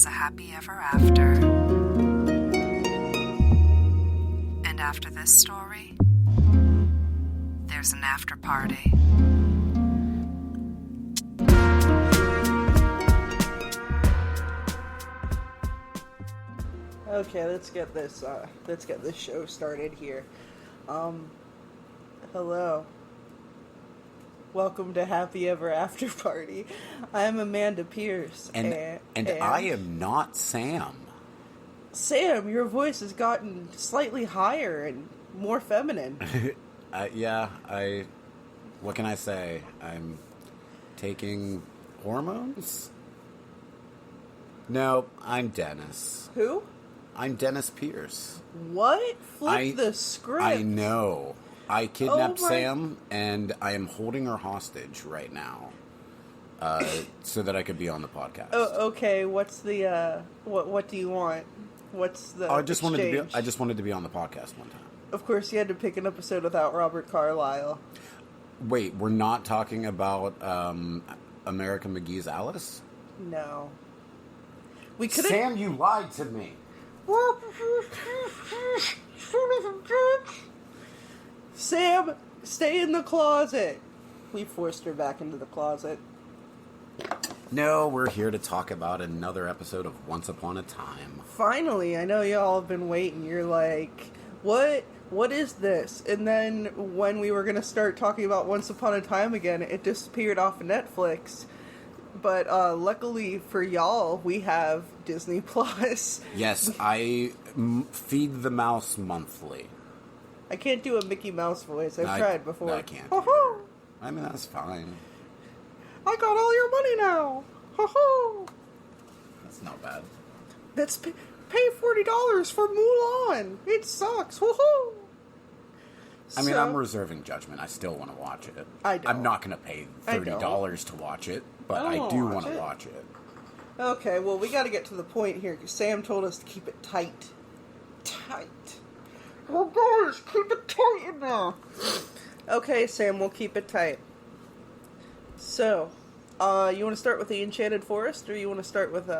has a happy ever after. And after this story, there's an after party. Okay, let's get this show started here. Hello. Welcome to Happy Ever After Party. I am Amanda Pierce. And I am not Sam. Sam, your voice has gotten slightly higher and more feminine. What can I say? I'm taking hormones? No, I'm Denis. Who? I'm Denis Pierce. What? Flip the script. I know. I kidnapped Sam, and I am holding her hostage right now, so that I could be on the podcast. Oh, okay. What's the what do you want? What's the? I just wanted to be on the podcast one time. Of course, you had to pick an episode without Robert Carlyle. Wait, we're not talking about America McGee's Alice? No. We could. Sam, you lied to me. Sam, stay in the closet. We forced her back into the closet. No, we're here to talk about another episode of Once Upon a Time. Finally, I know y'all have been waiting. You're like, what is this? And then when we were going to start talking about Once Upon a Time again, it disappeared off of Netflix. But luckily for y'all, we have Disney Plus. Yes, I feed the mouse monthly. I can't do a Mickey Mouse voice. I've tried before. I can't. I mean, that's fine. I got all your money now. Ho-ho. That's not bad. That's pay $40 for Mulan. It sucks. Ho-ho. I mean, I'm reserving judgment. I still want to watch it. I don't. I'm not going to pay $30 to watch it, but I do want to watch it. Okay, well, we got to get to the point here, because Sam told us to keep it tight. Tight. Oh, guys, keep it tight in there. Okay, Sam, we'll keep it tight. So, you want to start with the Enchanted Forest, or you want to start with,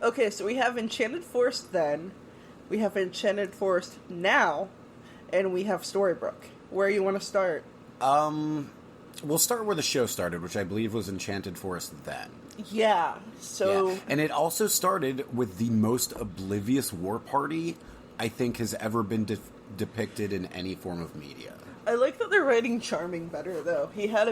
Okay, so we have Enchanted Forest then, we have Enchanted Forest now, and we have Storybrooke. Where you want to start? We'll start where the show started, which I believe was Enchanted Forest then. Yeah, so... Yeah. And it also started with the most oblivious war party I think has ever been depicted in any form of media. I like that they're writing Charming better, though. He has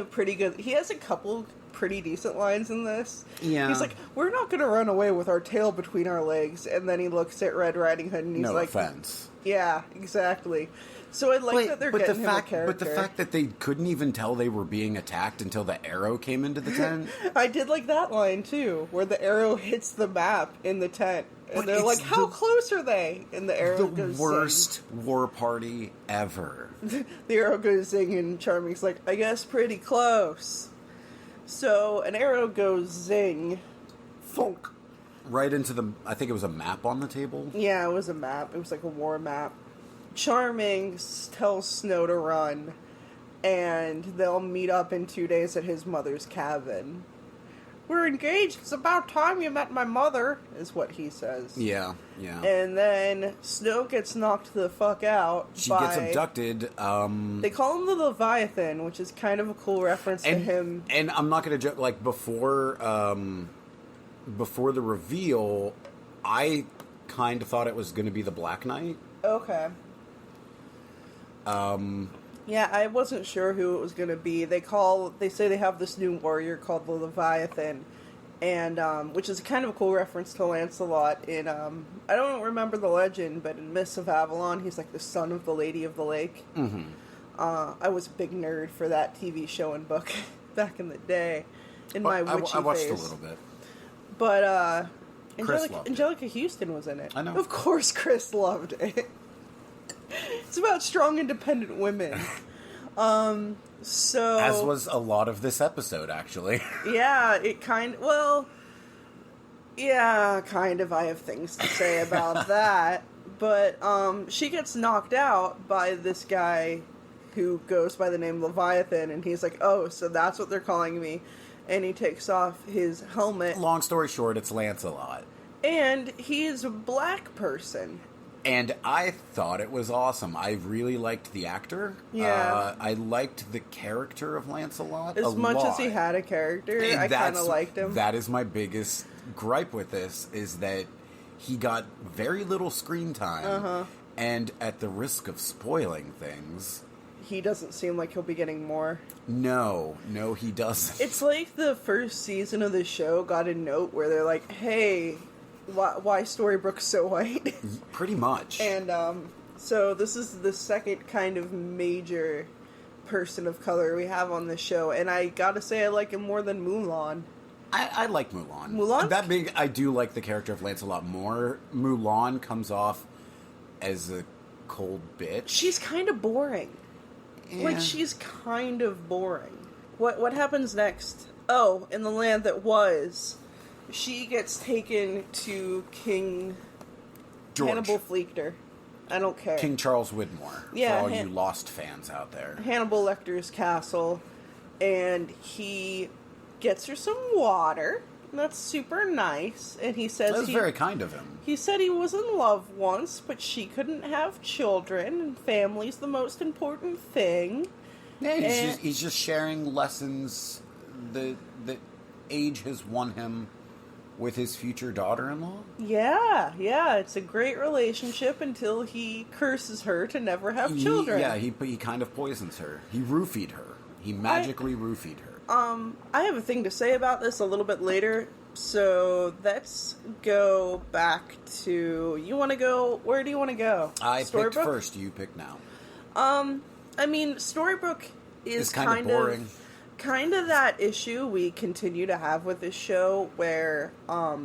a couple pretty decent lines in this. Yeah. He's like, we're not going to run away with our tail between our legs. And then he looks at Red Riding Hood and he's like... No offense. Yeah, exactly. So I like that they're getting him a character. But the fact that they couldn't even tell they were being attacked until the arrow came into the tent. I did like that line, too, where the arrow hits the map in the tent. And they're like, how close are they? And the arrow goes the worst war party ever. The arrow goes zing, and Charming's like, I guess pretty close. So an arrow goes zing. Thunk. Right into I think it was a map on the table? Yeah, it was a map. It was like a war map. Charming tells Snow to run, and they'll meet up in 2 days at his mother's cabin. We're engaged. It's about time you met my mother, is what he says. Yeah, yeah. And then Snow gets knocked the fuck out. She gets abducted. They call him the Leviathan, which is kind of a cool reference to him. And I'm not going to joke, like, before the reveal, I kind of thought it was going to be the Black Knight. Okay. Yeah, I wasn't sure who it was going to be. They say they have this new warrior called the Leviathan, and which is kind of a cool reference to Lancelot in, I don't remember the legend, but in Mists of Avalon, he's like the son of the Lady of the Lake. Mm-hmm. I was a big nerd for that TV show and book back in the day, in my witchy phase. I watched a little bit. But, Angelica Houston was in it. I know. Of course Chris loved it. It's about strong, independent women. So... As was a lot of this episode, actually. Yeah, yeah, kind of. I have things to say about that. But, she gets knocked out by this guy who goes by the name Leviathan, and he's like, oh, so that's what they're calling me. and he takes off his helmet. Long story short, it's Lancelot. And he is a black person. And I thought it was awesome. I really liked the actor. Yeah. I liked the character of Lancelot As much as he had a character, I kind of liked him. That is my biggest gripe with this, is that he got very little screen time. Uh-huh. And at the risk of spoiling things... He doesn't seem like he'll be getting more. No, he doesn't. It's like the first season of the show got a note where they're like, hey... Why Storybrooke's so white? Pretty much. And so this is the second kind of major person of color we have on this show, and I gotta say I like him more than Mulan. I like Mulan. Mulan? That big, I do like the character of Lancelot more. Mulan comes off as a cold bitch. She's kind of boring. Yeah. Like, she's kind of boring. What happens next? Oh, in the land that was... She gets taken to King George. Hannibal Fleeter. I don't care. King Charles Widmore. Yeah, for all you Lost fans out there. Hannibal Lecter's castle, and he gets her some water. That's super nice. And he says That's very kind of him. He said he was in love once, but she couldn't have children, and family's the most important thing. Yeah, he's just sharing lessons that age has won him with his future daughter-in-law? Yeah, it's a great relationship until he curses her to never have children. He kind of poisons her. He roofied her. He magically roofied her. I have a thing to say about this a little bit later, so let's go back to... You want to go... Where do you want to go? I picked first, you pick now. I mean, Storybrooke is it's kind of boring. Kind of that issue we continue to have with this show where not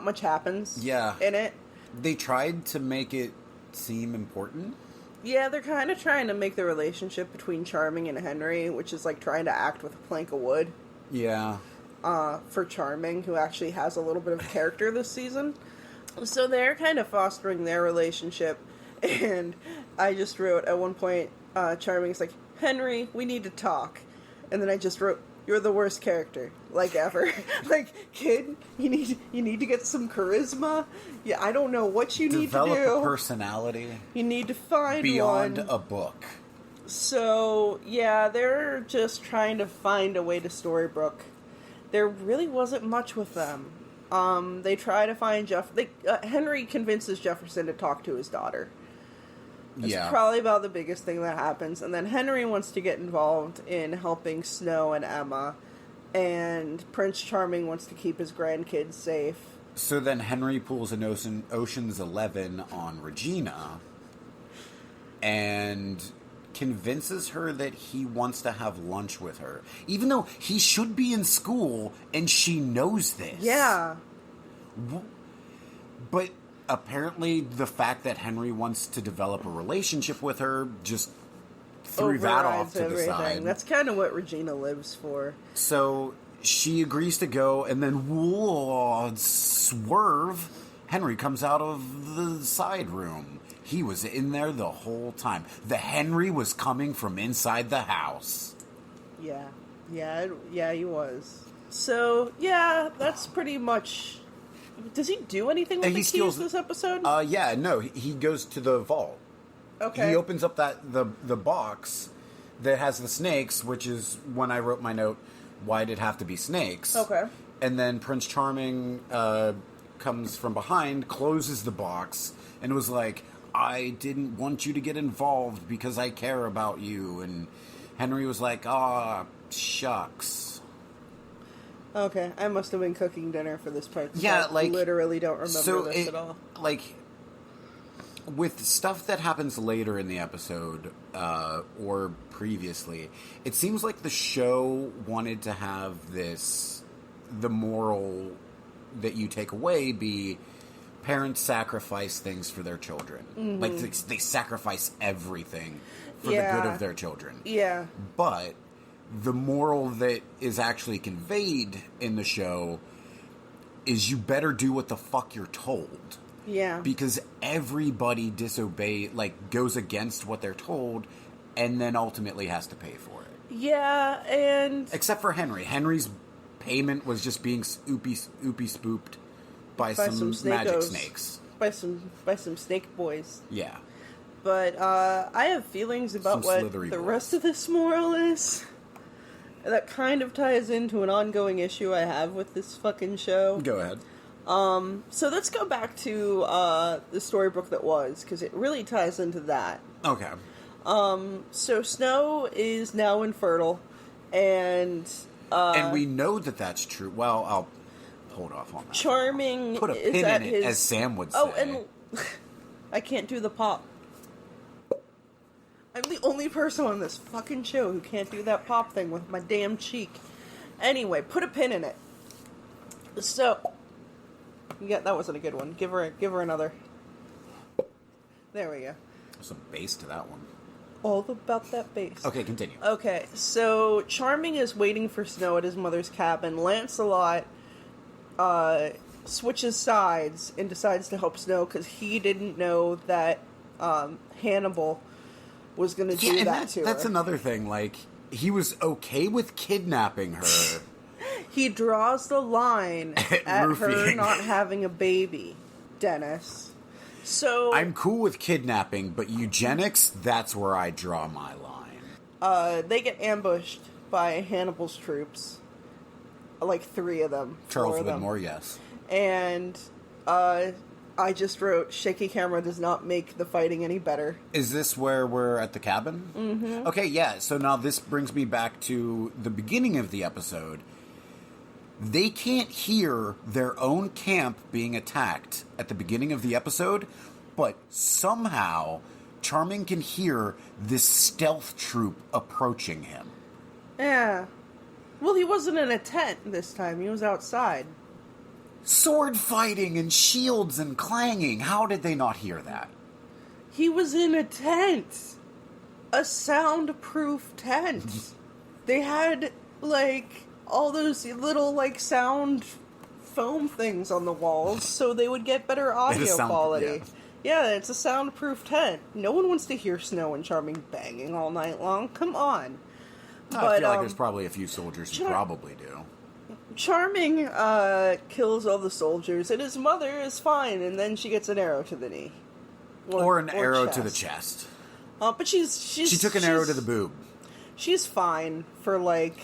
much happens in it. They tried to make it seem important. Yeah, they're kind of trying to make the relationship between Charming and Henry, which is like trying to act with a plank of wood. Yeah. For Charming, who actually has a little bit of character this season. So they're kind of fostering their relationship, and I just wrote at one point, Charming's like, Henry, we need to talk. And then I just wrote, you're the worst character, like ever. Like, kid, you need to get some charisma. Yeah, I don't know what you need to do. Develop a personality. You need to find beyond one. a book. So, yeah, they're just trying to find a way to Storybrooke. There really wasn't much with them. They try to find Henry convinces Jefferson to talk to his daughter. That's probably about the biggest thing that happens. And then Henry wants to get involved in helping Snow and Emma. And Prince Charming wants to keep his grandkids safe. So then Henry pulls an Ocean's 11 on Regina. And convinces her that he wants to have lunch with her. Even though he should be in school and she knows this. Yeah. But... apparently, the fact that Henry wants to develop a relationship with her just threw that off to the side. That's kind of what Regina lives for. So she agrees to go, and then swerve, Henry comes out of the side room. He was in there the whole time. The Henry was coming from inside the house. Yeah, he was. So, yeah, that's pretty much... Does he do anything with the keys this episode? He goes to the vault. Okay. He opens up the box that has the snakes, which is when I wrote my note, why did it have to be snakes? Okay. And then Prince Charming comes from behind, closes the box, and was like, I didn't want you to get involved because I care about you. And Henry was like, shucks. Okay, I must have been cooking dinner for this part. Yeah, I literally don't remember this at all. Like, with stuff that happens later in the episode, or previously, it seems like the show wanted to have the moral that you take away be parents sacrifice things for their children. Mm-hmm. Like, they sacrifice everything for the good of their children. Yeah. But... the moral that is actually conveyed in the show is you better do what the fuck you're told. Yeah. Because everybody goes against what they're told and then ultimately has to pay for it. Yeah, and... Except for Henry. Henry's payment was just being oopie spooped by some magic snakes. By some snake boys. Yeah. But I have feelings about what the rest of this moral is. That kind of ties into an ongoing issue I have with this fucking show. Go ahead. So let's go back to the storybook that was, because it really ties into that. Okay. So Snow is now infertile, and we know that that's true. Well, I'll hold off on that. Charming put a is pin at in his... it, as Sam would say. Oh, and I can't do the pop. I'm the only person on this fucking show who can't do that pop thing with my damn cheek. Anyway, put a pin in it. So, yeah, that wasn't a good one. Give her another. There we go. There's some bass to that one. All about that bass. Okay, continue. Okay, so Charming is waiting for Snow at his mother's cabin. Lancelot switches sides and decides to help Snow because he didn't know that Hannibal was going to do that to her. That's another thing. Like, he was okay with kidnapping her. He draws the line at her roofing. not having a baby, Dennis. So I'm cool with kidnapping, but eugenics, that's where I draw my line. they get ambushed by Hannibal's troops. Like 3 of them. Charles 4 of them. Widmore, yes. And I just wrote, shaky camera does not make the fighting any better. Is this where we're at the cabin? Mm-hmm. Okay, yeah. So now this brings me back to the beginning of the episode. They can't hear their own camp being attacked at the beginning of the episode, but somehow Charming can hear this stealth troop approaching him. Yeah. Well, he wasn't in a tent this time. He was outside. Sword fighting and shields and clanging. How did they not hear that? He was in a tent. A soundproof tent. They had, like, all those little, like, sound foam things on the walls so they would get better audio quality. Yeah, it's a soundproof tent. No one wants to hear Snow and Charming banging all night long. Come on. I feel like there's probably a few soldiers who probably do. Charming kills all the soldiers, and his mother is fine, and then she gets an arrow to the knee. Or an arrow to the chest. But she took an arrow to the boob. She's fine for, like...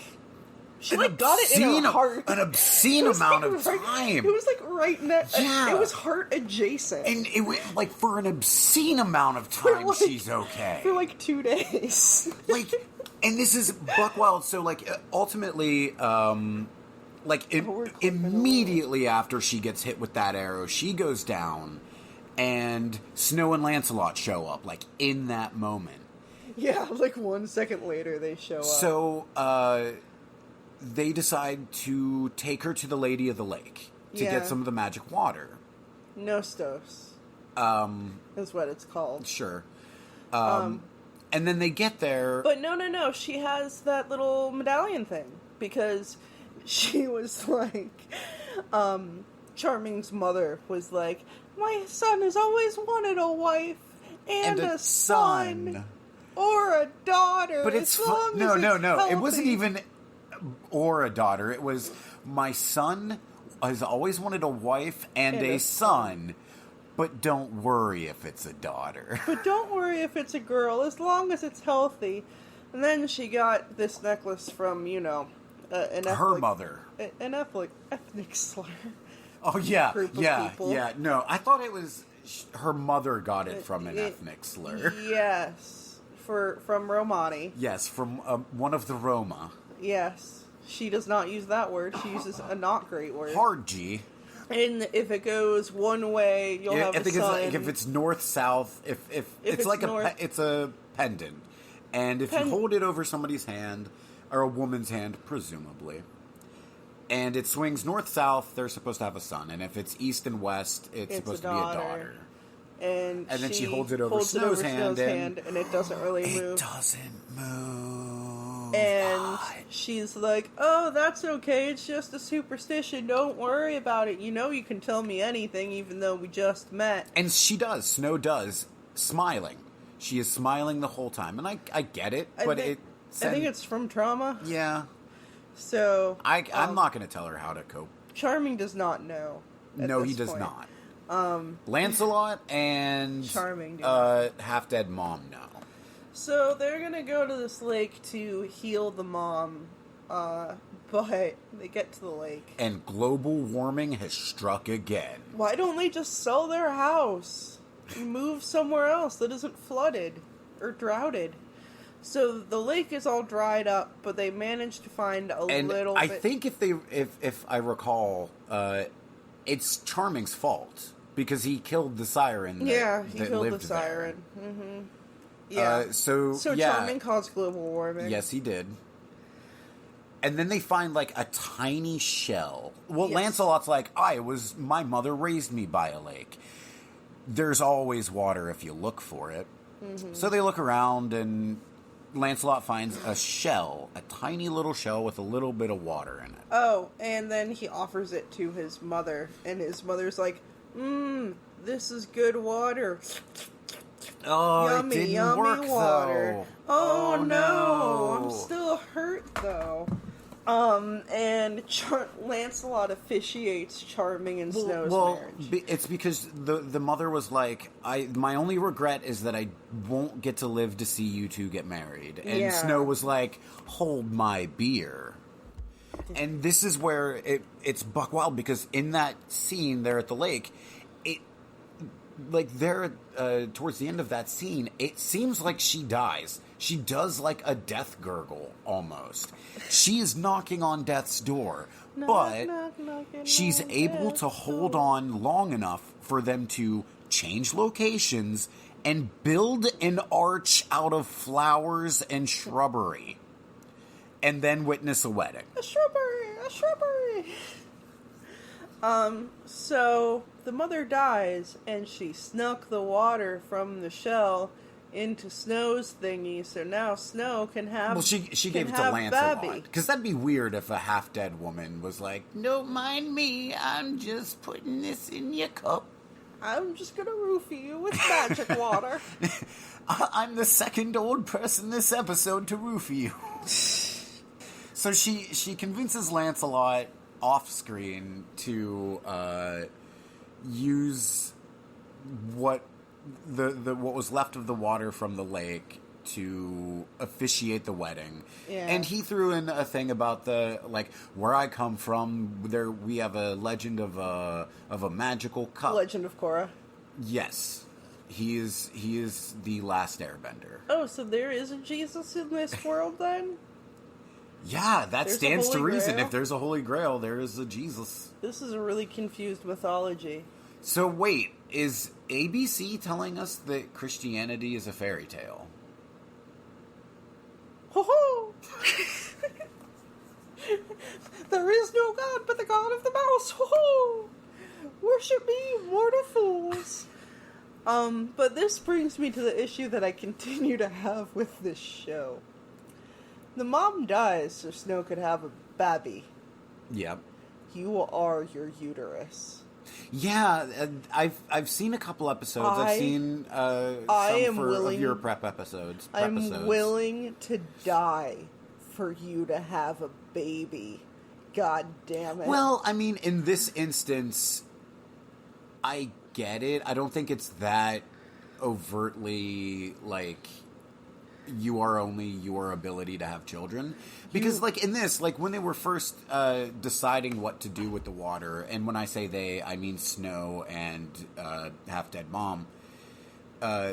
She, like, got it in her heart. An obscene amount of time. It was, like, right next... Yeah. It was heart adjacent. And it was, like, for an obscene amount of time, like, she's okay. For, like, 2 days. Like, and this is buck wild, so, like, ultimately... immediately after she gets hit with that arrow, she goes down, and Snow and Lancelot show up, like, in that moment. Yeah, like 1 second later they show up. So, they decide to take her to the Lady of the Lake to get some of the magic water. Nostos. Is what it's called. Sure. And then they get there... But no, she has that little medallion thing, because... She was like, Charming's mother was like, my son has always wanted a wife and a son. Or a daughter. But it's no. It wasn't even or a daughter. It was, my son has always wanted a wife and a son. But don't worry if it's a daughter. But don't worry if it's a girl, as long as it's healthy. And then she got this necklace from, her mother. An ethnic slur. Oh, yeah. Group of people. Yeah. No, I thought it was her mother got it from an ethnic slur. Yes. From Romani. Yes, from one of the Roma. Yes. She does not use that word. She uses a not great word. Hard G. And if it goes one way, you'll have a son. Like if it's north-south, if it's like it's a pendant. And if you hold it over somebody's hand... or a woman's hand, presumably. And it swings north-south, they're supposed to have a son. And if it's east and west, it's supposed to be a daughter. And then she holds it over Snow's hand, and it doesn't really move. It doesn't move. And she's like, oh, that's okay, it's just a superstition, don't worry about it. You know you can tell me anything, even though we just met. And she does, Snow does, smiling. She is smiling the whole time. And I get it, but I think it's from trauma. Yeah. So I'm not going to tell her how to cope. Charming does not know. No, he does not. Lancelot and Charming do half-dead mom know. So they're gonna go to this lake to heal the mom, but they get to the lake. And global warming has struck again. Why don't they just sell their house and move somewhere else that isn't flooded or droughted? So the lake is all dried up, but they managed to find a little bit... I think if I recall, it's Charming's fault. Because he killed the siren that killed the siren. Mm-hmm. Yeah. So Charming caused global warming. Yes, he did. And then they find, like, a tiny shell. Well, yes. Lancelot's like, my mother raised me by a lake. There's always water if you look for it. Mm-hmm. So they look around, and Lancelot finds a shell, a tiny little shell with a little bit of water in it. Oh, and then he offers it to his mother, and his mother's like, this is good water. Oh, yummy, it didn't yummy work, water. though. Oh, no. I'm still hurt, though. And Lancelot officiates Charming and Snow's marriage. It's because the mother was like, my only regret is that I won't get to live to see you two get married. And Snow was like, hold my beer. And this is where it's buck wild, because in that scene there at the lake, towards the end of that scene, it seems like she dies. She does like a death gurgle, almost. She is knocking on death's door, but she's able to hold on long enough for them to change locations and build an arch out of flowers and shrubbery. And then witness a wedding. A shrubbery! So the mother dies, and she snuck the water from the shell into Snow's thingy, so now Snow can have... Well, she gave it to Lancelot. Because that'd be weird if a half-dead woman was like, don't mind me, I'm just putting this in your cup. I'm just gonna roofie you with magic water. I'm the second old person this episode to roofie you. So she convinces Lancelot off-screen to use what was left of the water from the lake to officiate the wedding. Yeah. And he threw in a thing about where I come from, we have a legend of a magical cup. Legend of Korra. Yes. He is the last airbender. Oh, so there is a Jesus in this world then? Yeah, that stands to reason. Grail? If there's a Holy Grail, there is a Jesus. This is a really confused mythology. So wait, is ABC telling us that Christianity is a fairy tale? Ho ho! There is no God but the God of the mouse. Ho ho! Worship me, mortal fools. But this brings me to the issue that I continue to have with this show. The mom dies so Snow could have a babby. Yep. You are your uterus. Yeah, I've seen a couple episodes. I've seen some of your prep episodes. I'm willing to die for you to have a baby. God damn it. Well, I mean, in this instance, I get it. I don't think it's that overtly, like, you are only your ability to have children. Because, like, in this, like, when they were first deciding what to do with the water, and when I say they, I mean Snow and Half-Dead Mom,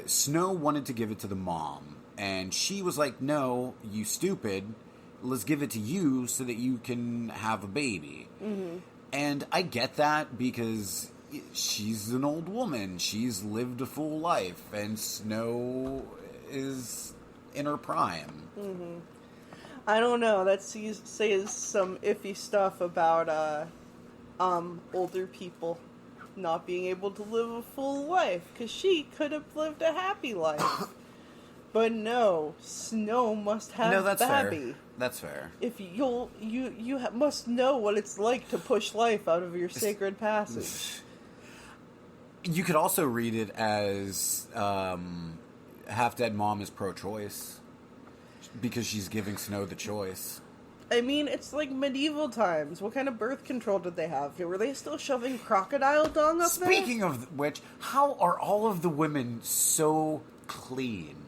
Snow wanted to give it to the mom, and she was like, no, you stupid, let's give it to you so that you can have a baby. Mm-hmm. And I get that, because she's an old woman, she's lived a full life, and Snow is in her prime. Mm-hmm. I don't know. That says some iffy stuff about older people not being able to live a full life, because she could have lived a happy life. But no, Snow must have babby. Fair. That's fair. If you must know what it's like to push life out of your sacred passage. You could also read it as Half-Dead Mom is pro-choice. Because she's giving Snow the choice. I mean, it's like medieval times. What kind of birth control did they have? Were they still shoving crocodile dung up there? Speaking of which, how are all of the women so clean?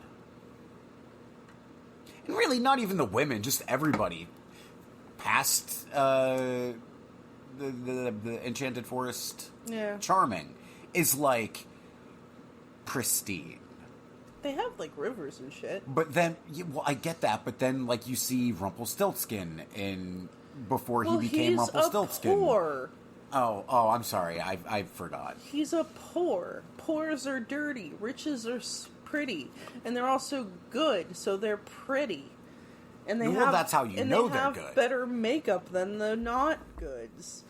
And really, not even the women, just everybody. Past the Enchanted Forest, Charming, is like pristine. They have, like, rivers and shit. But then, well, I get that, but then, like, you see Rumpelstiltskin before he became Rumpelstiltskin. He's a poor. Oh, I'm sorry, I forgot. He's a poor. Poors are dirty. Riches are pretty. And they're also good, so they're pretty. And that's how you know they're have good. Better makeup than the not goods.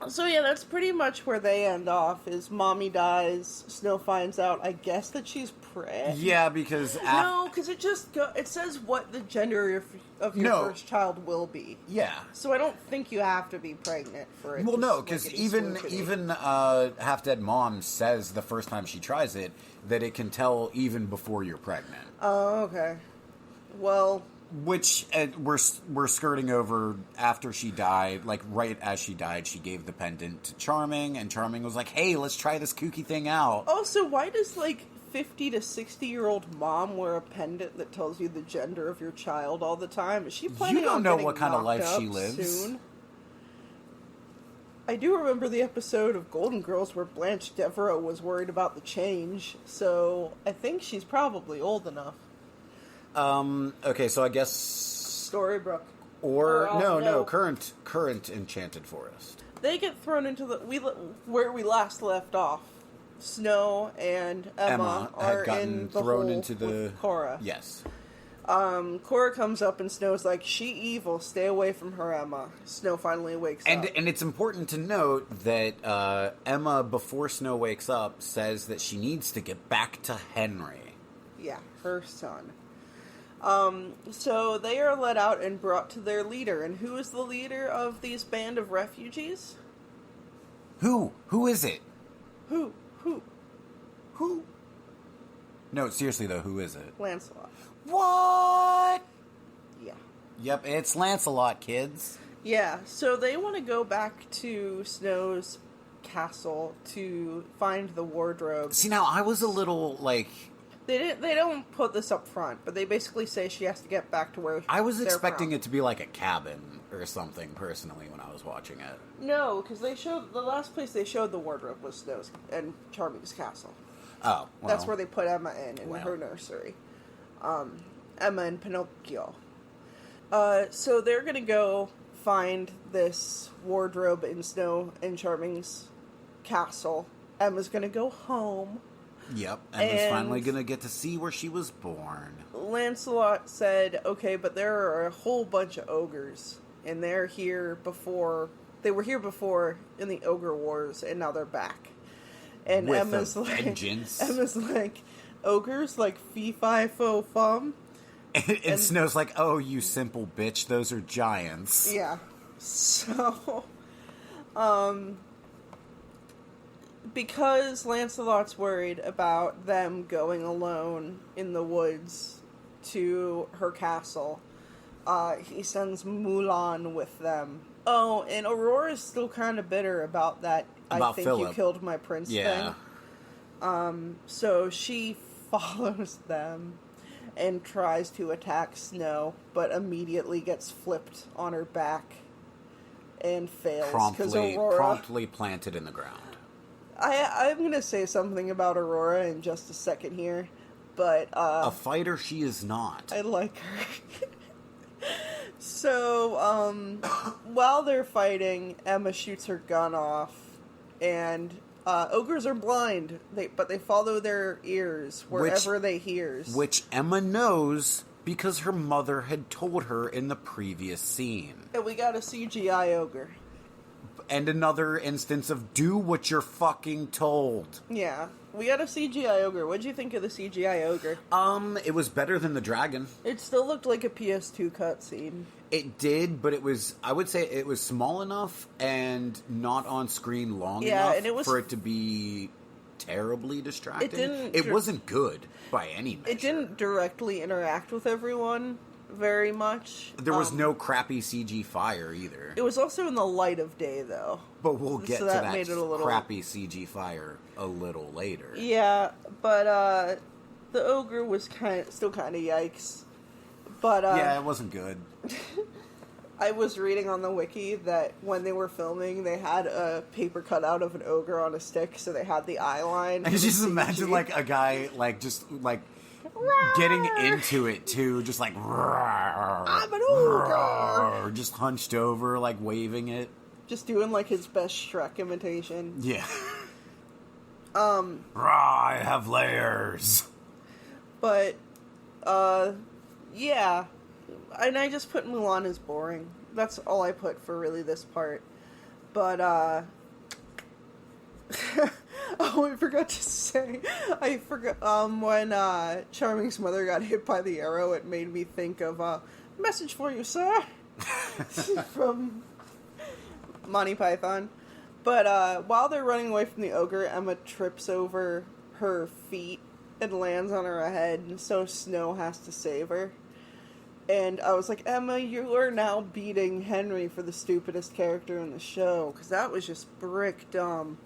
So yeah, that's pretty much where they end off, is Mommy dies, Snow finds out, I guess, that she's pregnant. Yeah, because... No, because it says what the gender of your first child will be. Yeah. So I don't think you have to be pregnant for it. Well, no, because even Half Dead Mom says the first time she tries it, that it can tell even before you're pregnant. Oh, okay. Well... Which we're skirting over after she died. Like, right as she died, she gave the pendant to Charming, and Charming was like, hey, let's try this kooky thing out. Also, why does, like, 50 to 60-year-old mom wear a pendant that tells you the gender of your child all the time? Is she planning on getting what kind of life she knocked up lives. soon? I do remember the episode of Golden Girls where Blanche Devereaux was worried about the change, so I think she's probably old enough. Okay, so I guess... Storybrooke. Or current Enchanted Forest. They get thrown into where we last left off. Snow and Emma are in the hole with Cora. Yes. Cora comes up and Snow's like, she evil, stay away from her, Emma. Snow finally wakes up. And it's important to note that Emma, before Snow wakes up, says that she needs to get back to Henry. Yeah, her son. So they are let out and brought to their leader. And who is the leader of these band of refugees? Who? Who is it? Who? No, seriously though, who is it? Lancelot. What? Yeah. Yep, it's Lancelot, kids. Yeah, so they want to go back to Snow's castle to find the wardrobe. See, now I was a little, like... They don't put this up front, but they basically say she has to get back to where I was expecting from. it to be like a cabin or something, personally, when I was watching it. No, because the last place they showed the wardrobe was Snow's and Charming's castle. Oh, well. That's where they put Emma in her nursery. Emma and Pinocchio. So they're going to go find this wardrobe in Snow and Charming's castle. Emma's going to go home. Yep, Emma's finally going to get to see where she was born. Lancelot said, okay, but there are a whole bunch of ogres, and they were here before in the Ogre Wars, and now they're back. And With Emma's like, ogres, like fee-fi-fo-fum? And Snow's like, oh, you simple bitch, those are giants. Yeah. So, because Lancelot's worried about them going alone in the woods to her castle, he sends Mulan with them. Oh, and Aurora's still kind of bitter about that. I think Philip. You killed my prince thing. So she follows them and tries to attack Snow, but immediately gets flipped on her back and fails. Promptly planted in the ground. I'm going to say something about Aurora in just a second here, but... a fighter she is not. I like her. So, while they're fighting, Emma shoots her gun off, and ogres are blind, but they follow their ears wherever they hears. Which Emma knows because her mother had told her in the previous scene. And we got a CGI ogre. And another instance of do what you're fucking told. Yeah. We got a CGI ogre. What'd you think of the CGI ogre? It was better than the dragon. It still looked like a PS2 cutscene. It did, but I would say it was small enough and not on screen long enough and it was for it to be terribly distracting. It wasn't good by any measure. It didn't directly interact with everyone very much. There was no crappy CG fire either. It was also in the light of day, though. But we'll get so to that that made it a little... crappy CG fire a little later. Yeah, but the ogre was still kind of yikes. But yeah, it wasn't good. I was reading on the wiki that when they were filming, they had a paper cutout of an ogre on a stick, so they had the eye line. I just imagine, like, a guy, like, just, like, getting into it, too. Just like, I'm an ogre! Just hunched over, like, waving it. Just doing, like, his best Shrek imitation. Yeah. I have layers. But, yeah. And I just put Mulan as boring. That's all I put for really this part. But, oh, I forgot to say. I forgot, when, Charming's mother got hit by the arrow, it made me think of, message for you, sir. From Monty Python. But, while they're running away from the ogre, Emma trips over her feet and lands on her head, and so Snow has to save her. And I was like, Emma, you are now beating Henry for the stupidest character in the show, because that was just brick dumb.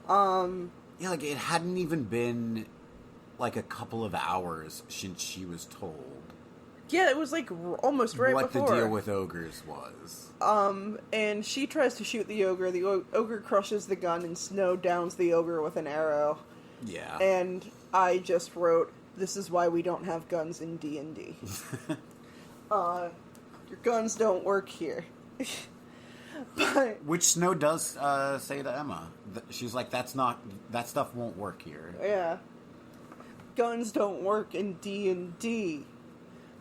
Yeah, like, it hadn't even been, like, a couple of hours since she was told. Yeah, it was, like, almost right before. What the deal with ogres was. And she tries to shoot the ogre. The ogre crushes the gun, and Snow downs the ogre with an arrow. Yeah. And I just wrote, this is why we don't have guns in D&D. Your guns don't work here. But, which Snow does say to Emma. She's like, that stuff won't work here. Yeah. Guns don't work in D&D.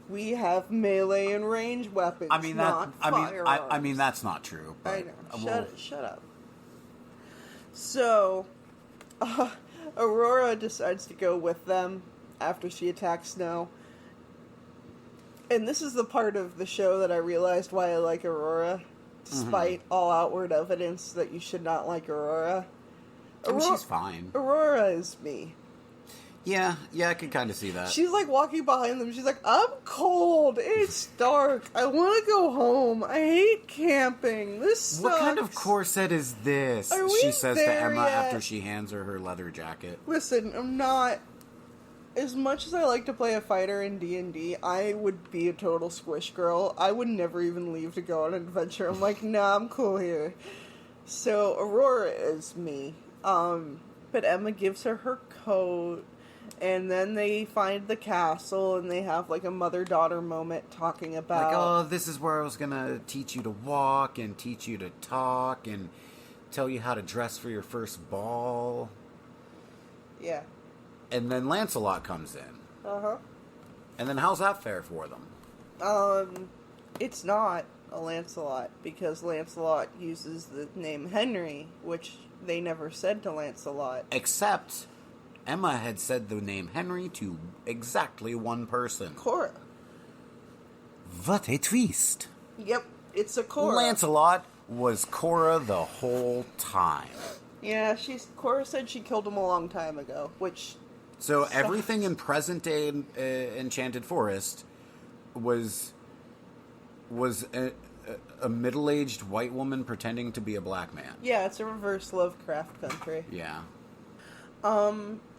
We have melee and range weapons, not firearms. I mean, that's not true. But, I know. Shut up. So, Aurora decides to go with them after she attacks Snow. And this is the part of the show that I realized why I like Aurora, despite all outward evidence that you should not like Aurora. I mean, she's fine. Aurora is me. Yeah, I can kind of see that. She's like walking behind them. She's like, I'm cold. It's dark. I want to go home. I hate camping. This sucks. What kind of corset is this? Are we she says to there Emma yet? after she hands her leather jacket. Listen, I'm not... As much as I like to play a fighter in D&D, I would be a total squish girl. I would never even leave to go on an adventure. I'm like, nah, I'm cool here. So, Aurora is me. But Emma gives her her coat, and then they find the castle, and they have, like, a mother-daughter moment talking about... Like, oh, this is where I was gonna teach you to walk, and teach you to talk, and tell you how to dress for your first ball. Yeah. And then Lancelot comes in. Uh-huh. And then how's that fair for them? It's not a Lancelot, because Lancelot uses the name Henry, which they never said to Lancelot. Except Emma had said the name Henry to exactly one person. Cora. What a twist. Yep, it's a Cora. Lancelot was Cora the whole time. Yeah, Cora said she killed him a long time ago, which... So everything in present-day Enchanted Forest was a middle-aged white woman pretending to be a black man. Yeah, it's a reverse Lovecraft country. Yeah.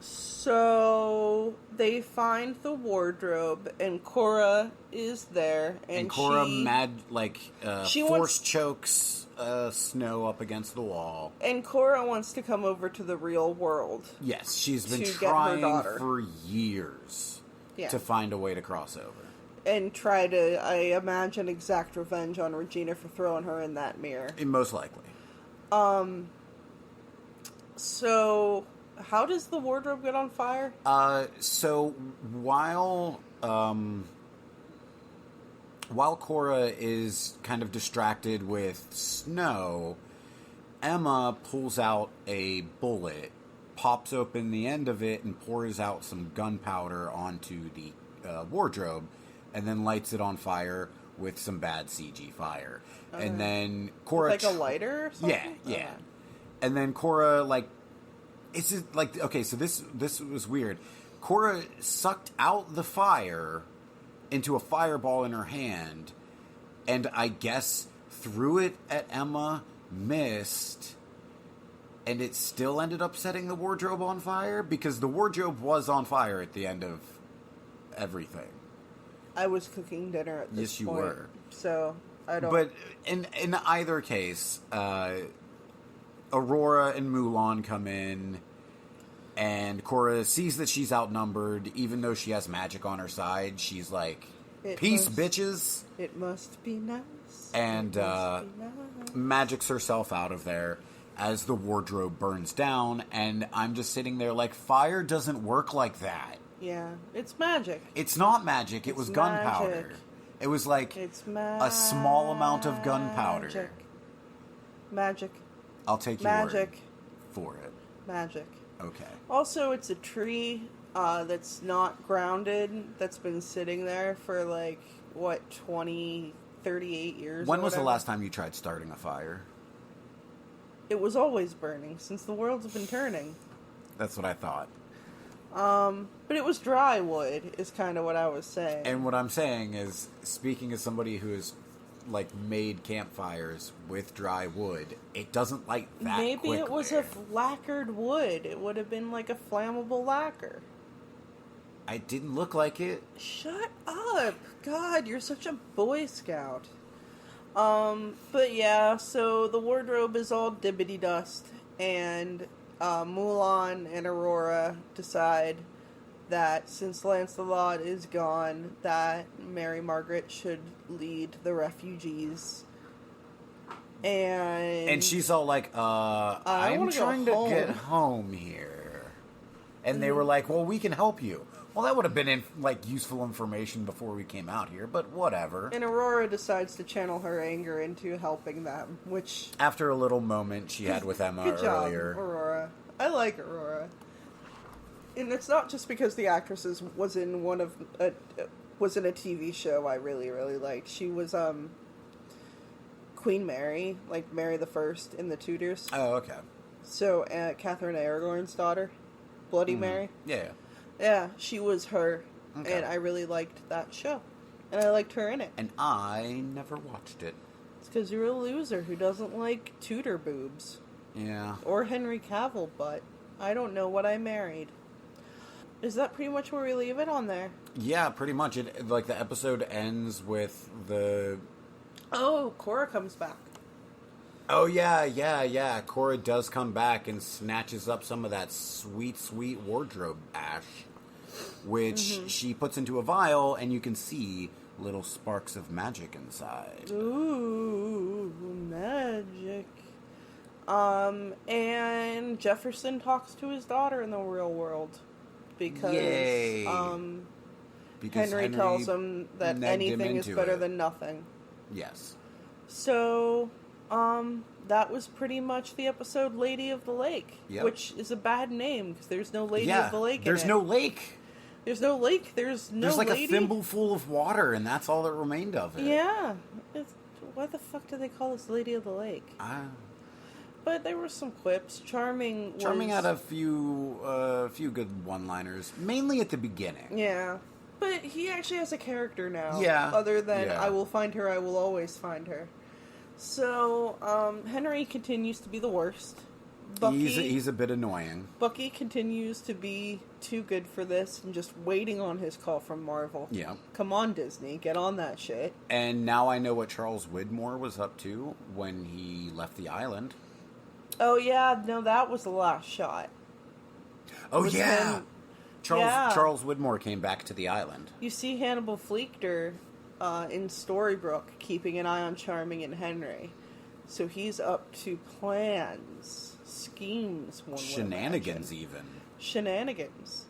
So they find the wardrobe, and Cora is there, and Cora she force chokes Snow up against the wall. And Cora wants to come over to the real world. Yes, she's been to trying get her daughter. for years to find a way to cross over. And try to, I imagine, exact revenge on Regina for throwing her in that mirror. Most likely. So, how does the wardrobe get on fire? So while Cora is kind of distracted with Snow, Emma pulls out a bullet, pops open the end of it, and pours out some gunpowder onto the wardrobe, and then lights it on fire with some bad CG fire. And then Cora... Like a lighter or something? Yeah. And then Cora, It's just like, okay, so this was weird. Cora sucked out the fire into a fireball in her hand, and I guess threw it at Emma, missed, and it still ended up setting the wardrobe on fire, because the wardrobe was on fire at the end of everything. I was cooking dinner at this Yes, you point, were. so I don't... But in either case, Aurora and Mulan come in, and Cora sees that she's outnumbered. Even though she has magic on her side, she's like, peace, bitches! It must be nice. And magics herself out of there as the wardrobe burns down, and I'm just sitting there like, fire doesn't work like that. Yeah, it's magic. It's not magic, it was gunpowder. magic. It was like a small amount of gunpowder. Magic. I'll take your word Magic. for it. Magic. Okay. Also, it's a tree that's not grounded, that's been sitting there for like, 38 years. When was the last time you tried starting a fire? It was always burning, since the world's been turning. That's what I thought. But it was dry wood, is kind of what I was saying. And what I'm saying is, speaking as somebody who has, like, made campfires with dry wood, it doesn't light that Maybe quickly. it was a lacquered wood. It would have been like a flammable lacquer. It didn't look like it. Shut up! God, you're such a Boy Scout. But yeah, so the wardrobe is all dibbity dust, and Mulan and Aurora decide that since Lancelot is gone, that Mary Margaret should lead the refugees. And she's all like, I'm trying to get home here. And they were like, well, we can help you. Well, that would have been, useful information before we came out here, but whatever. And Aurora decides to channel her anger into helping them, which... After a little moment she had with Emma Good job, earlier. Aurora. I like Aurora. And it's not just because the actress was in a TV show I really, really liked. She was, Queen Mary, like Mary the First in The Tudors. Oh, okay. So, Catherine Aragorn's daughter, Bloody Mary. Yeah. Yeah, she was her, Okay. and I really liked that show. And I liked her in it. And I never watched it. It's because you're a loser who doesn't like Tudor boobs. Yeah. Or Henry Cavill, but I don't know what I married. Is that pretty much where we leave it on there? Yeah, pretty much. It the episode ends with the... Oh, Cora comes back. Oh, yeah. Cora does come back and snatches up some of that sweet, sweet wardrobe ash, which she puts into a vial, and you can see little sparks of magic inside. Ooh, magic. And Jefferson talks to his daughter in the real world. Because, Yay. Because Henry tells him that negged him anything is into better it. than nothing. Yes. So, that was pretty much the episode Lady of the Lake. Yep. Which is a bad name, because there's no Lady of the Lake there's in it. no lake. There's no lake, there's no There's like lady. a thimble full of water, and that's all that remained of it. Yeah. Why the fuck do they call this Lady of the Lake? But there were some quips. Charming had a few good one-liners, mainly at the beginning. Yeah. But he actually has a character now. Yeah. Other than, Yeah. I will find her, I will always find her. So, Henry continues to be the worst. Bucky, He's a bit annoying. Bucky continues to be too good for this and just waiting on his call from Marvel. Yeah. Come on, Disney. Get on that shit. And now I know what Charles Widmore was up to when he left the island. Oh, yeah. No, that was the last shot. Oh, Was yeah! him- Charles Widmore came back to the island. You see Hannibal Fleechter in Storybrooke keeping an eye on Charming and Henry. So he's up to plans, schemes, one would Shenanigans, imagine. even. Shenanigans.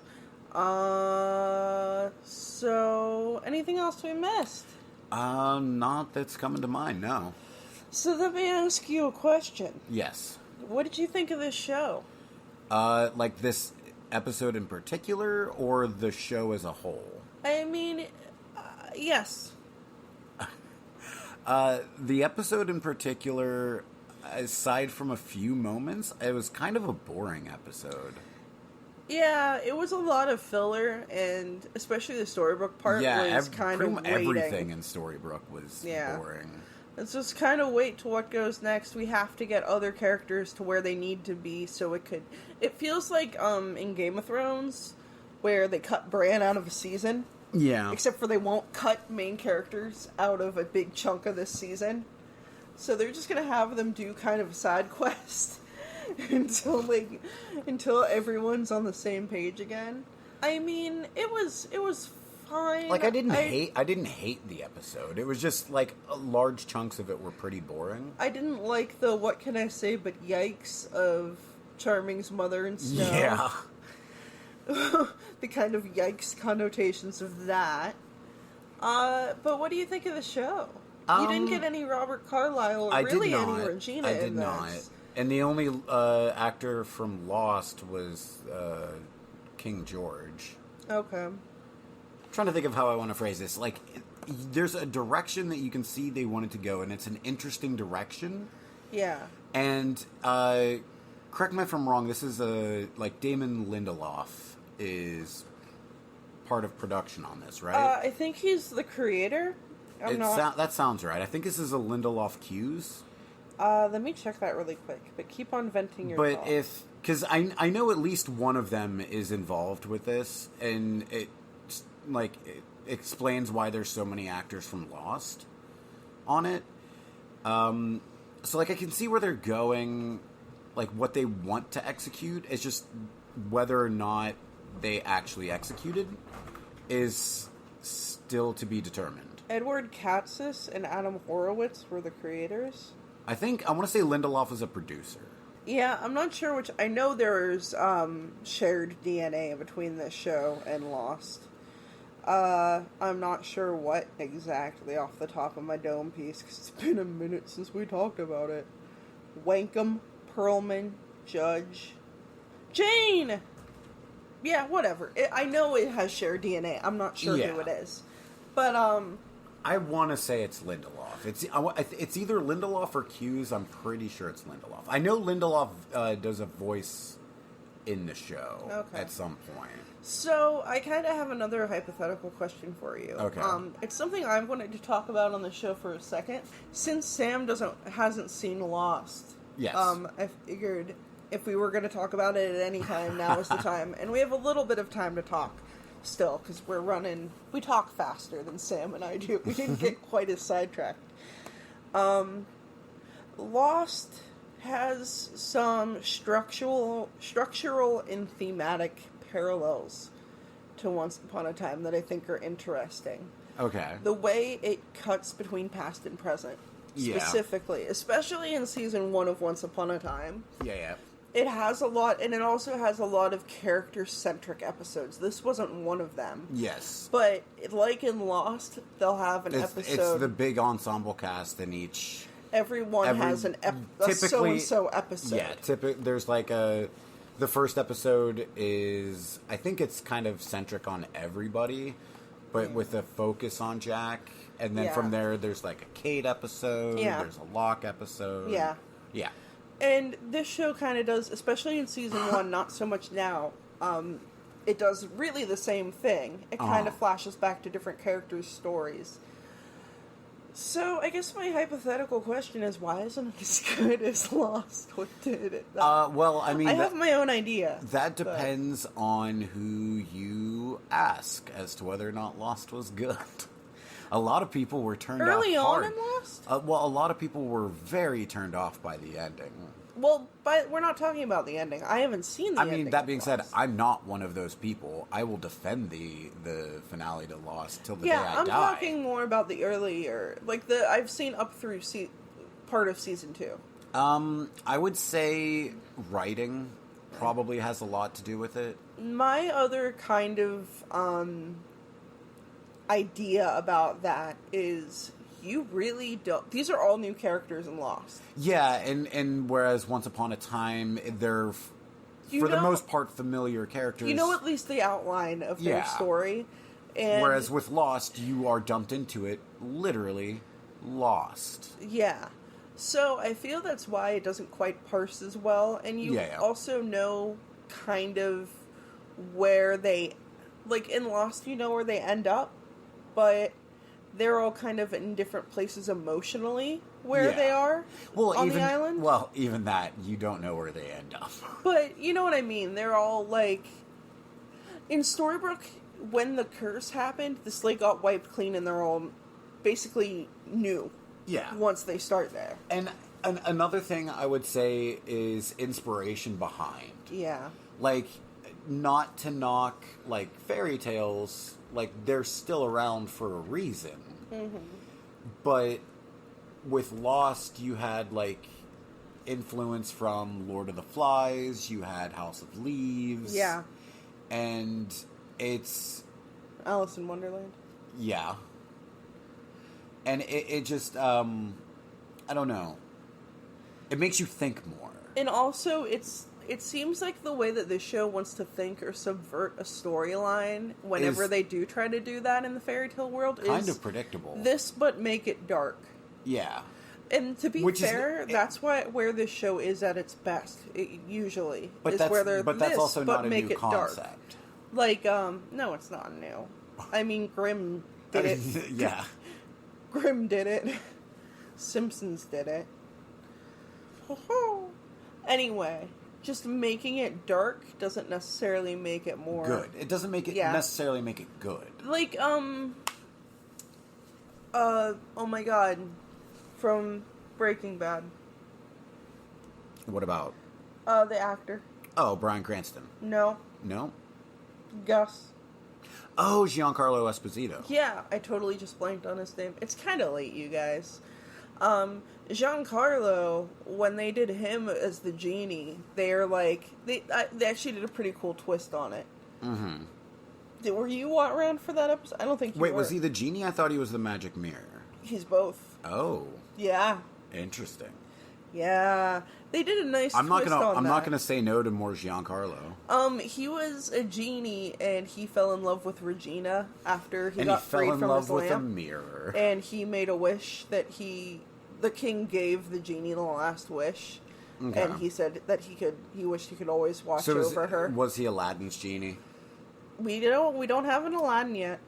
So anything else we missed? Not that's coming to mind, no. So let me ask you a question. Yes. What did you think of this show? Like this episode in particular, or the show as a whole? I mean, yes. The episode in particular, aside from a few moments, it was kind of a boring episode. Yeah, it was a lot of filler, and especially the Storybrooke part was kind of waiting. Everything in Storybrooke was boring. Let's just kind of wait to what goes next. We have to get other characters to where they need to be so it could... It feels like in Game of Thrones, where they cut Bran out of a season. Yeah. Except for they won't cut main characters out of a big chunk of this season. So they're just going to have them do kind of a side quest until everyone's on the same page again. I mean, it was fine. Like, I didn't hate the episode. It was just, like, large chunks of it were pretty boring. I didn't like the what can I say but yikes of Charming's mother and Snow. Yeah. The kind of yikes connotations of that. But what do you think of the show? You didn't get any Robert Carlyle or really any Regina in this. I did not. And the only actor from Lost was King George. Okay. I'm trying to think of how I want to phrase this. Like, there's a direction that you can see they wanted to go, and it's an interesting direction. Yeah. And correct me if I'm wrong. This is Damon Lindelof is part of production on this, right? I think he's the creator. That sounds right. I think this is a Lindelof Hughes. Let me check that really quick. But keep on venting your thoughts. Because I know at least one of them is involved with this, and it explains why there's so many actors from Lost on it. So, like, I can see where they're going, like, what they want to execute. It's just whether or not they actually executed is still to be determined. Edward Katzis and Adam Horowitz were the creators. I want to say Lindelof was a producer. Yeah, I'm not sure which. I know there's shared DNA between this show and Lost. I'm not sure what exactly off the top of my dome piece, because it's been a minute since we talked about it. Wankum, Perlman, Judge, Jane! Yeah, whatever. I know it has shared DNA. I'm not sure who it is. But, I want to say it's Lindelof. It's either Lindelof or Hughes. I'm pretty sure it's Lindelof. I know Lindelof does a voice in the show at some point. So, I kind of have another hypothetical question for you. Okay. It's something I wanted to talk about on the show for a second. Since Sam hasn't seen Lost, yes. I figured if we were going to talk about it at any time, now is the time. And we have a little bit of time to talk still, because we talk faster than Sam and I do. We didn't get quite as sidetracked. Lost has some structural and thematic parallels to Once Upon a Time that I think are interesting. Okay. The way it cuts between past and present, specifically, especially in season 1 of Once Upon a Time. Yeah. It has a lot, and it also has a lot of character-centric episodes. This wasn't one of them. Yes. But, like in Lost, they'll have an episode... It's the big ensemble cast in each... Everyone has a so-and-so episode. Yeah, there's like the first episode is... I think it's kind of centric on everybody, but with a focus on Jack. And then from there's like a Kate episode, there's a Locke episode. Yeah. Yeah. And this show kind of does, especially in season 1, not so much now, it does really the same thing. It kind of flashes back to different characters' stories. So, I guess my hypothetical question is, why isn't it as good as Lost? What did it? Well, I mean... I have my own idea. That depends on who you ask as to whether or not Lost was good. A lot of people were turned off early hard. on in Lost? Well, a lot of people were very turned off by the ending. Well, but we're not talking about the ending. I haven't seen the ending. I mean, that being said, I'm not one of those people. I will defend the finale to Lost till the day I die. Yeah, I'm talking more about the earlier, I've seen up through part of season 2. I would say writing probably has a lot to do with it. My other kind of idea about that is you really don't... These are all new characters in Lost. Yeah, and whereas Once Upon a Time, they're, for the most part, familiar characters. You know at least the outline of their story. And whereas with Lost, you are dumped into it, literally lost. Yeah. So I feel that's why it doesn't quite parse as well, and you also know kind of where they, like in Lost, you know where they end up, but they're all kind of in different places emotionally where they are on the island. Well, even that, you don't know where they end up. But you know what I mean. They're all like, in Storybrooke, when the curse happened, the slate got wiped clean, and they're all basically new. Yeah. Once they start there. And another thing I would say is inspiration behind. Yeah. Like, not to knock, like, fairy tales, like, they're still around for a reason. Mm-hmm. But with Lost, you had, like, influence from Lord of the Flies, you had House of Leaves. Yeah. And it's... Alice in Wonderland. Yeah. And it just, I don't know. It makes you think more. And also, it seems like the way that this show wants to think or subvert a storyline, whenever they do try to do that in the fairy tale world, is kind of predictable. This, but make it dark. Yeah. And to be fair, that's where this show is at its best, usually. But that's also not a new concept. Dark. Like, no, it's not new. I mean, Grimm did it. Yeah. Grimm did it. Simpsons did it. Anyway, just making it dark doesn't necessarily make it more... good. It doesn't make it necessarily make it good. Like, oh my god, from Breaking Bad. What about? The actor. Oh, Bryan Cranston. No. No? Gus. Oh, Giancarlo Esposito. Yeah, I totally just blanked on his name. It's kind of late, you guys. Giancarlo, when they did him as the genie, they're like... They actually did a pretty cool twist on it. Mm-hmm. Were you around for that episode? I don't think you were. Wait, was he the genie? I thought he was the magic mirror. He's both. Oh. Yeah. Interesting. Yeah. They did a nice twist on that. I'm not gonna say no to more Giancarlo. He was a genie, and he fell in love with Regina after he got freed from his lamp. And he fell in love with a mirror. And he made a wish that the king gave the genie the last wish. Okay. And he said that he wished he could always watch over her. Was he Aladdin's genie? We don't have an Aladdin yet.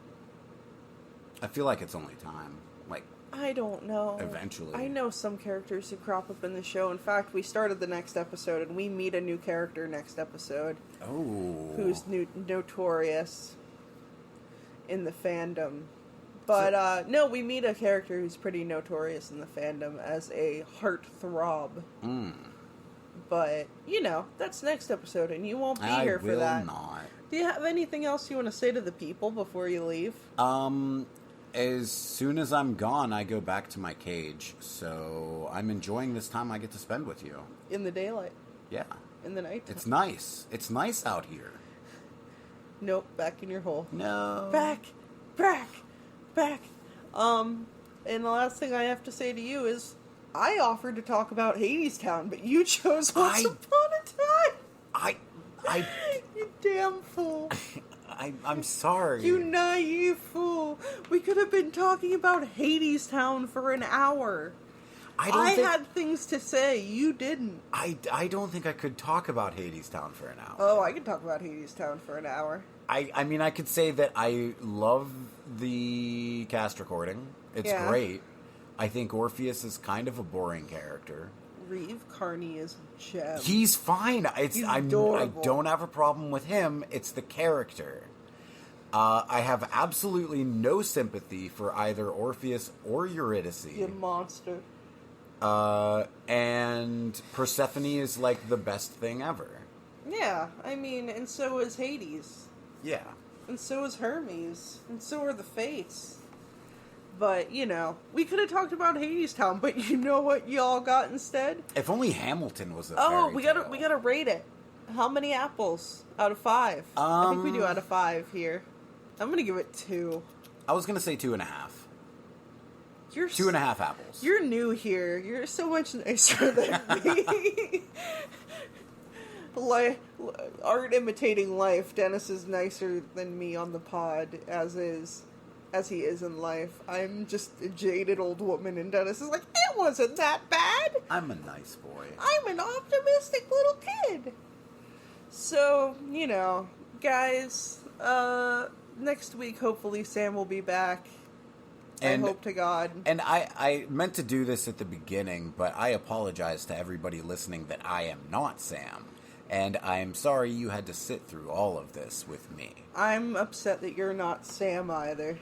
I feel like it's only time. Like, I don't know. Eventually. I know some characters who crop up in the show. In fact, we started the next episode, and we meet a new character next episode. Oh. Who's notorious in the fandom. But, no, we meet a character who's pretty notorious in the fandom as a heartthrob. Mm. But, that's next episode, and you won't be here for that. I will not. Do you have anything else you want to say to the people before you leave? As soon as I'm gone, I go back to my cage. So I'm enjoying this time I get to spend with you. In the daylight? Yeah. In the night? It's nice. It's nice out here. Nope, back in your hole. No. Back. And the last thing I have to say to you is, I offered to talk about Hadestown, but you chose Once Upon a Time. You damn fool. I'm sorry. You naive fool. We could have been talking about Hadestown for an hour. I had things to say. You didn't. I don't think I could talk about Hadestown for an hour. Oh, I could talk about Hadestown for an hour. I mean, I could say that I love the cast recording. It's great. I think Orpheus is kind of a boring character. Reeve Carney is a gem. He's fine. He's adorable. I don't have a problem with him. It's the character. I have absolutely no sympathy for either Orpheus or Eurydice. You monster. And Persephone is like the best thing ever. Yeah, I mean, and so is Hades. Yeah. And so is Hermes. And so are the Fates. But, we could have talked about Hadestown, but you know what y'all got instead? If only Hamilton was a fairy we tale. gotta rate it. How many apples out of 5? I think we do out of 5 here. I'm gonna give it 2. I was gonna say 2.5. You're 2.5 apples. You're new here. You're so much nicer than me. Art imitating life. Dennis is nicer than me on the pod, as is. as he is in life. I'm just a jaded old woman, and Dennis is like, it wasn't that bad. I'm a nice boy. I'm an optimistic little kid. So, guys, next week, hopefully, Sam will be back. And, I hope to God. And I meant to do this at the beginning, but I apologize to everybody listening that I am not Sam. And I'm sorry you had to sit through all of this with me. I'm upset that you're not Sam either.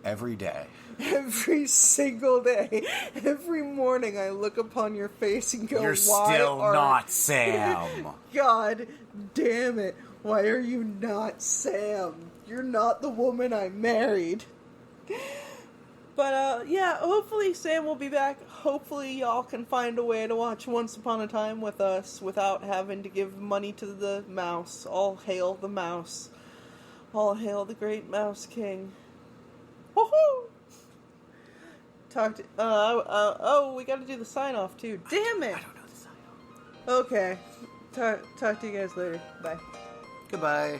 Every day. Every single day. Every morning I look upon your face and go, You're still not Sam. God damn it. Why are you not Sam? You're not the woman I married. But, hopefully Sam will be back. Hopefully y'all can find a way to watch Once Upon a Time with us without having to give money to the mouse. All hail the mouse. All hail the great Mouse King. Woohoo! We gotta do the sign-off, too. Damn it! I don't know the sign-off. Okay. Talk to you guys later. Bye. Goodbye.